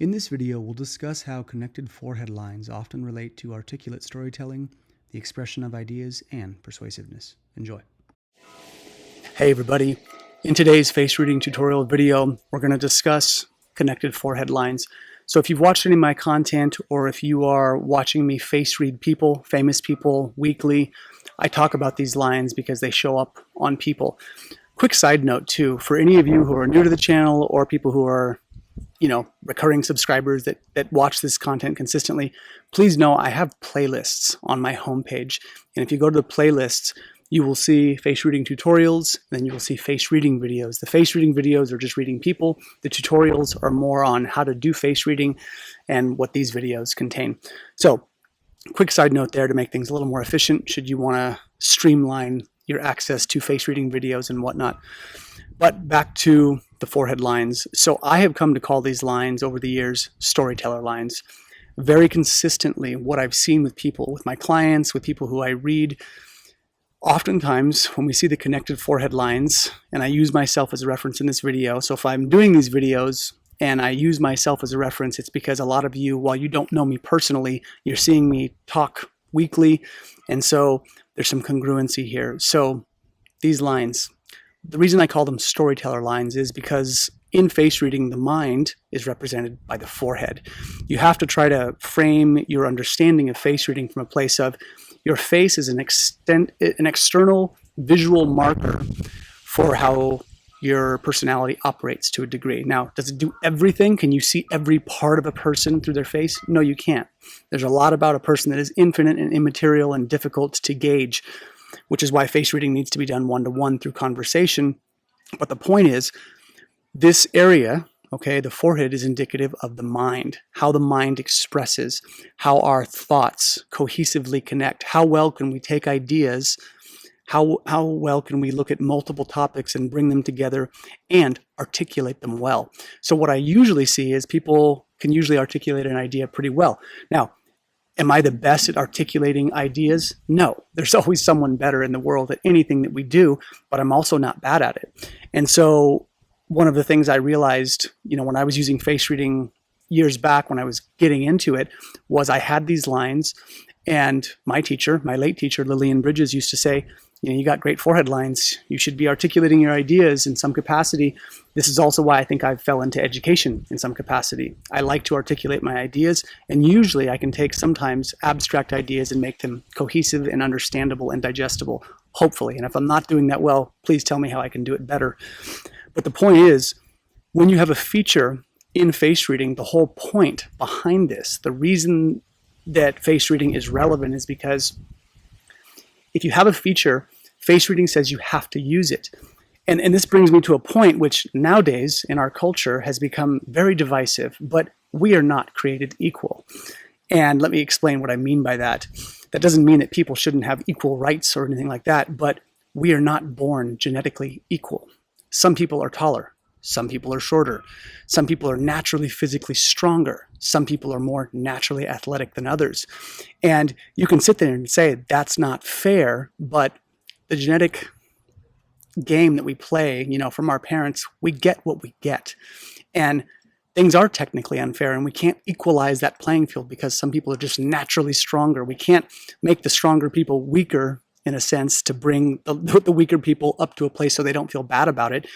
In this video, we'll discuss how connected forehead lines often relate to articulate storytelling, the expression of ideas, and persuasiveness. Enjoy. Hey everybody. In today's face reading tutorial video, we're going to discuss connected forehead lines. So if you've watched any of my content, or if you are watching me face read people, famous people, weekly, I talk about these lines because they show up on people. Quick side note too, for any of you who are new to the channel or people who are recurring subscribers that watch this content consistently, please know I have playlists on my homepage. And if you go to the playlists, you will see face reading tutorials, and then you will see face reading videos. The face reading videos are just reading people. The tutorials are more on how to do face reading and what these videos contain. So, quick side note there to make things a little more efficient should you want to streamline your access to face reading videos and whatnot. But back to the forehead lines. So I have come to call these lines over the years storyteller lines. Very consistently, what I've seen with people, with my clients, with people who I read, oftentimes when we see the connected forehead lines, and I use myself as a reference in this video, so if I'm doing these videos and I use myself as a reference, it's because a lot of you, while you don't know me personally, you're seeing me talk weekly, and so there's some congruency here. So these lines, the reason I call them storyteller lines is because in face reading, the mind is represented by the forehead. You have to try to frame your understanding of face reading from a place of your face is an external visual marker for how your personality operates to a degree. Now, does it do everything? Can you see every part of a person through their face? No, you can't. There's a lot about a person that is infinite and immaterial and difficult to gauge, which is why face reading needs to be done one-to-one through conversation. But the point is, this area, okay, the forehead is indicative of the mind, how the mind expresses, how our thoughts cohesively connect, how well can we take ideas, how well can we look at multiple topics and bring them together and articulate them well. So what I usually see is people can usually articulate an idea pretty well. Now, am I the best at articulating ideas? No. There's always someone better in the world at anything that we do, but I'm also not bad at it. And so one of the things I realized, when I was using face reading years back when I was getting into it, was I had these lines, and my teacher, my late teacher, Lillian Bridges, used to say, you got great forehead lines. You should be articulating your ideas in some capacity. This is also why I think I fell into education in some capacity. I like to articulate my ideas, and usually I can take sometimes abstract ideas and make them cohesive and understandable and digestible, hopefully. And if I'm not doing that well, please tell me how I can do it better. But the point is, when you have a feature in face reading, the whole point behind this, the reason that face reading is relevant is because if you have a feature, face reading says you have to use it. And this brings me to a point which nowadays in our culture has become very divisive, but we are not created equal. And let me explain what I mean by that. That doesn't mean that people shouldn't have equal rights or anything like that, but we are not born genetically equal. Some people are taller. Some people are shorter. Some people are naturally physically stronger. Some people are more naturally athletic than others. And you can sit there and say, that's not fair, but the genetic game that we play, from our parents, we get what we get. And things are technically unfair, and we can't equalize that playing field because some people are just naturally stronger. We can't make the stronger people weaker, in a sense, to bring the weaker people up to a place so they don't feel bad about it.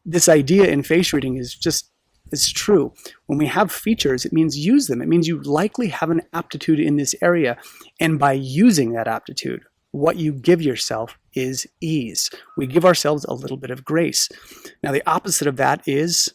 This idea in face reading is true. When we have features, it means use them. It means you likely have an aptitude in this area. And by using that aptitude, what you give yourself is ease. We give ourselves a little bit of grace. Now, the opposite of that is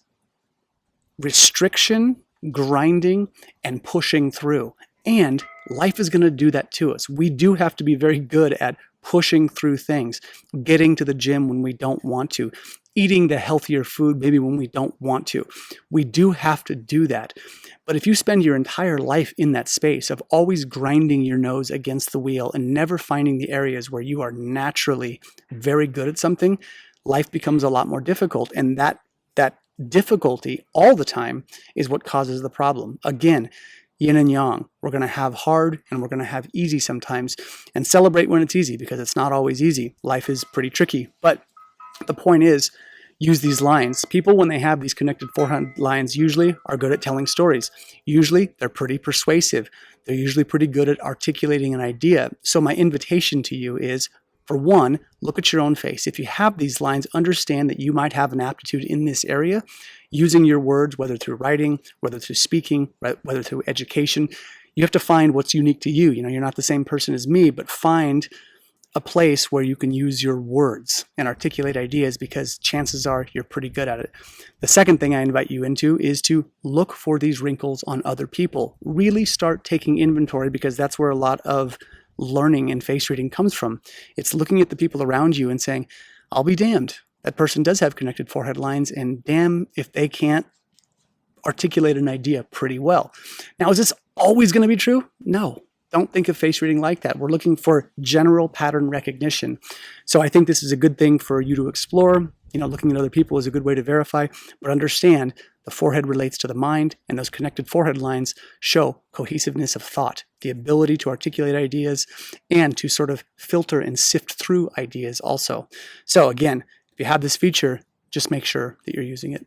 restriction, grinding, and pushing through. And life is going to do that to us. We do have to be very good at pushing through things, getting to the gym when we don't want to, eating the healthier food maybe when we don't want to. We do have to do that. But if you spend your entire life in that space of always grinding your nose against the wheel and never finding the areas where you are naturally very good at something, life becomes a lot more difficult. And that difficulty all the time is what causes the problem. Again, yin and yang. We're going to have hard and we're going to have easy sometimes, and celebrate when it's easy because it's not always easy. Life is pretty tricky. But the point is, use these lines. People, when they have these connected forehead lines, usually are good at telling stories. Usually, they're pretty persuasive. They're usually pretty good at articulating an idea. So my invitation to you is, for one, look at your own face. If you have these lines, understand that you might have an aptitude in this area, using your words, whether through writing, whether through speaking, whether through education. You have to find what's unique to you. You're not the same person as me, but find a place where you can use your words and articulate ideas, because chances are you're pretty good at it. The second thing I invite you into is to look for these wrinkles on other people. Really start taking inventory, because that's where a lot of learning and face reading comes from. It's looking at the people around you and saying, I'll be damned, that person does have connected forehead lines, and damn if they can't articulate an idea pretty well. Now, is this always going to be true? No. Don't think of face reading like that. We're looking for general pattern recognition. So I think this is a good thing for you to explore. Looking at other people is a good way to verify, but understand the forehead relates to the mind, and those connected forehead lines show cohesiveness of thought, the ability to articulate ideas and to sort of filter and sift through ideas also. So again, if you have this feature, just make sure that you're using it.